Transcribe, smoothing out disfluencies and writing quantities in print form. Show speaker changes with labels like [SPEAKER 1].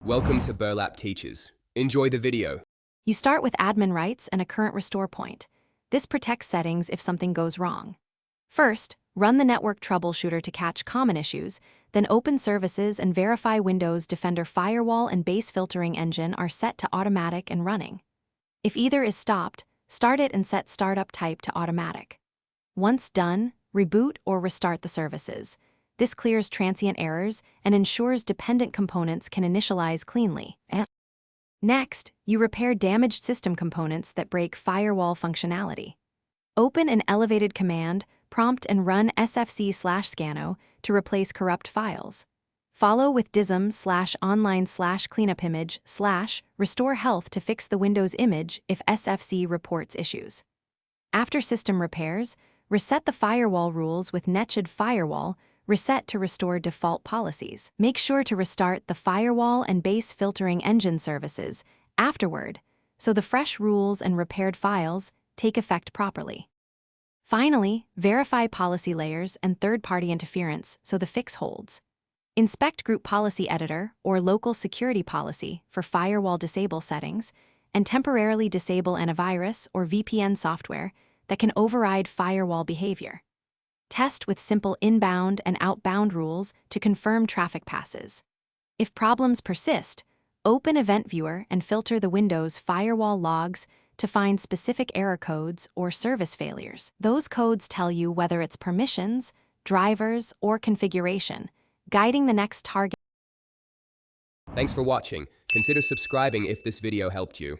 [SPEAKER 1] Welcome to Burlap Teachers. Enjoy the video.
[SPEAKER 2] You start with admin rights and a current restore point. This protects settings if something goes wrong. First, run the network troubleshooter to catch common issues, then open services and verify Windows Defender Firewall and base filtering engine are set to automatic and running. If either is stopped, start it and set startup type to automatic. Once done, reboot or restart the services. This clears transient errors and ensures dependent components can initialize cleanly. Next, you repair damaged system components that break firewall functionality. Open an elevated command, prompt and run sfc/scano to replace corrupt files. Follow with dism/online/cleanupimage/restore health to fix the Windows image if SFC reports issues. After system repairs, reset the firewall rules with netched firewall, reset to restore default policies. Make sure to restart the firewall and base filtering engine services afterward, so the fresh rules and repaired files take effect properly. Finally, verify policy layers and third-party interference so the fix holds. Inspect Group Policy Editor or Local Security Policy for firewall disable settings, and temporarily disable antivirus or VPN software that can override firewall behavior. Test with simple inbound and outbound rules to confirm traffic passes. If problems persist, open Event Viewer and filter the Windows firewall logs to find specific error codes or service failures. Those codes tell you whether it's permissions, drivers, or configuration, guiding the next target.
[SPEAKER 1] Thanks for watching. Consider subscribing if this video helped you.